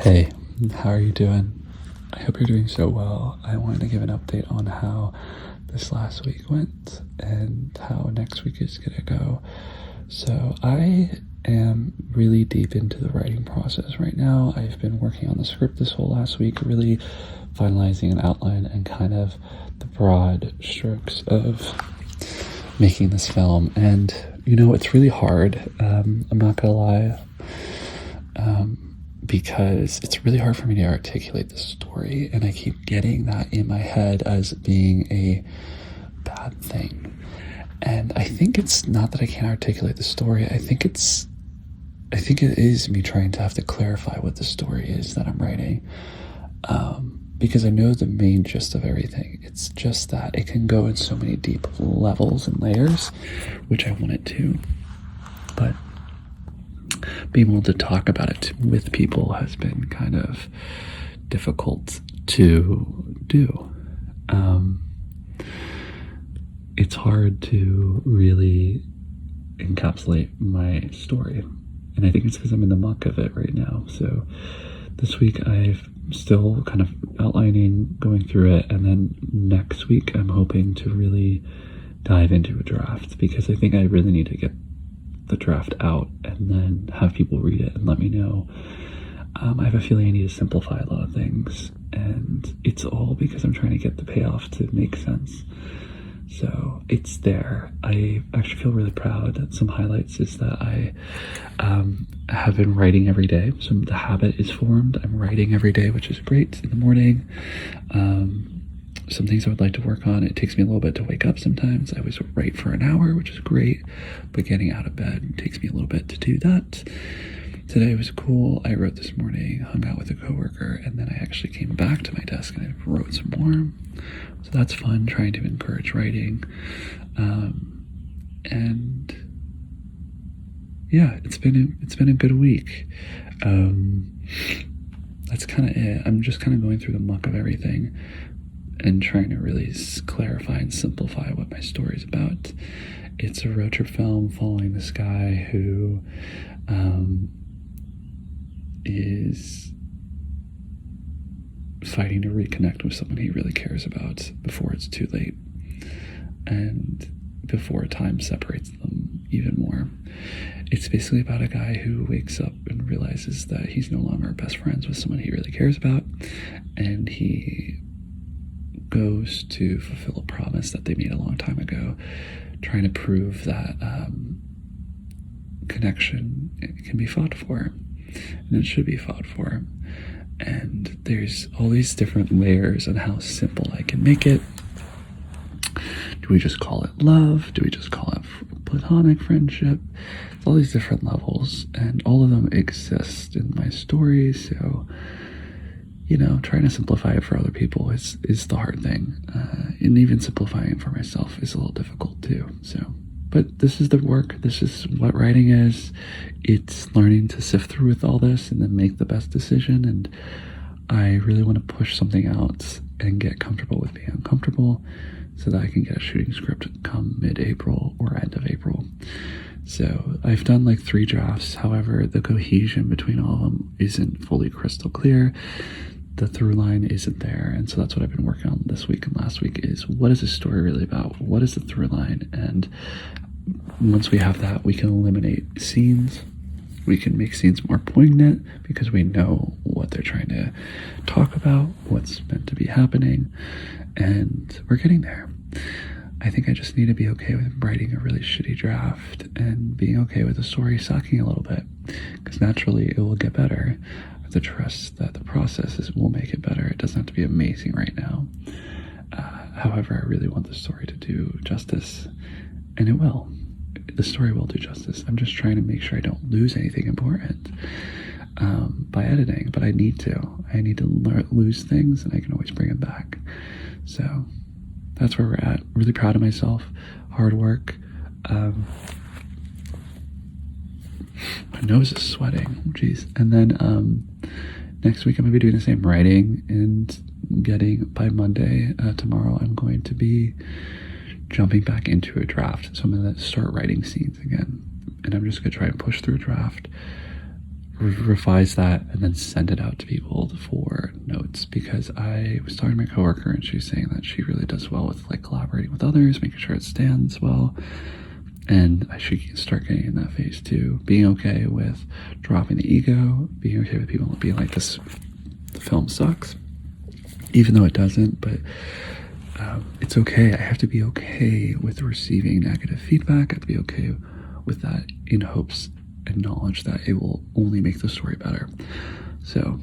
Hey, how are you doing? I hope you're doing so well. I wanted to give an update on how this last week went and how next week is gonna go. So I am really deep into the writing process right now. I've been working on the script this whole last week, really finalizing an outline and kind of the broad strokes of making this film. And it's really hard. I'm not gonna lie. Because it's really hard for me to articulate the story, and I keep getting that in my head as being a bad thing. And I think it's not that I can't articulate the story. I think it is me trying to have to clarify what the story is that I'm writing. Because I know the main gist of everything. It's just that it can go in so many deep levels and layers, which I want it to. But being able to talk about it with people has been kind of difficult to do. It's hard to really encapsulate my story, and I think it's because I'm in the muck of it right now. So this week I've still kind of outlining, going through it, and then next week I'm hoping to really dive into a draft, because I think I really need to get the draft out and then have people read it and let me know. I have a feeling I need to simplify a lot of things, and it's all because I'm trying to get the payoff to make sense. So it's there. I actually feel really proud. Some highlights is that I have been writing every day. So the habit is formed. I'm writing every day, which is great, in the morning. Some things I would like to work on. It takes me a little bit to wake up sometimes. I always write for an hour, which is great, but getting out of bed takes me a little bit to do that. Today was cool. I wrote this morning, hung out with a coworker, and then I actually came back to my desk and I wrote some more. So that's fun, trying to encourage writing. And yeah, it's been a good week. That's kind of it. I'm just kind of going through the muck of everything and trying to really clarify and simplify what my story is about. It's a road trip film following this guy who is fighting to reconnect with someone he really cares about before it's too late, and before time separates them even more. It's basically about a guy who wakes up and realizes that he's no longer best friends with someone he really cares about, and he goes to fulfill a promise that they made a long time ago, trying to prove that connection can be fought for, and it should be fought for. And there's all these different layers on how simple I can make it. Do we just call it love? Do we just call it platonic friendship? It's all these different levels, and all of them exist in my story. So trying to simplify it for other people is the hard thing, and even simplifying it for myself is a little difficult too. But this is the work. This is what writing is. It's learning to sift through with all this and then make the best decision. And I really want to push something out and get comfortable with being uncomfortable, so that I can get a shooting script come mid-April or end of April. So I've done like 3 drafts. However, the cohesion between all of them isn't fully crystal clear. The through line isn't there, and so that's what I've been working on this week and last week, is what is the story really about? What is the through line? And once we have that, we can eliminate scenes. We can make scenes more poignant because we know what they're trying to talk about, what's meant to be happening, and we're getting there. I think I just need to be okay with writing a really shitty draft and being okay with the story sucking a little bit, because naturally it will get better. To trust that the process will make it better. It doesn't have to be amazing right now. However, I really want the story to do justice, and it will. The story will do justice. I'm just trying to make sure I don't lose anything important by editing, but I need to. I need to lose things, and I can always bring them back. So that's where we're at. Really proud of myself. Hard work. My nose is sweating. Jeez. And then next week I'm going to be doing the same writing, and getting by Monday, tomorrow, I'm going to be jumping back into a draft. So I'm going to start writing scenes again, and I'm just going to try and push through a draft, revise that and then send it out to people for notes, because I was talking to my coworker and she was saying that she really does well with like collaborating with others, making sure it stands well. And I should start getting in that phase too. Being okay with dropping the ego, being okay with people being like, this the film sucks, even though it doesn't, but it's okay. I have to be okay with receiving negative feedback. I have to be okay with that, in hopes and knowledge that it will only make the story better. So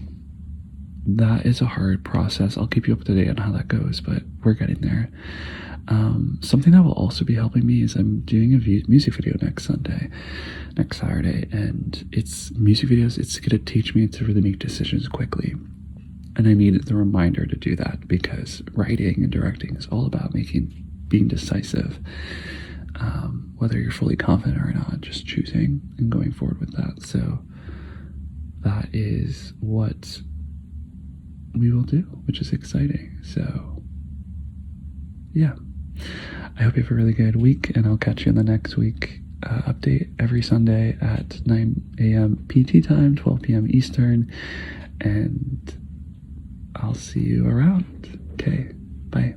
that is a hard process. I'll keep you up to date on how that goes, but we're getting there. Something that will also be helping me is I'm doing a music video next Saturday, and it's music videos. It's going to teach me to really make decisions quickly. And I needed the reminder to do that, because writing and directing is all about being decisive, whether you're fully confident or not, just choosing and going forward with that. So that is what we will do, which is exciting. So yeah, I hope you have a really good week, and I'll catch you in the next week update every Sunday at 9 a.m. PT time, 12 p.m. Eastern, and I'll see you around. Okay, bye.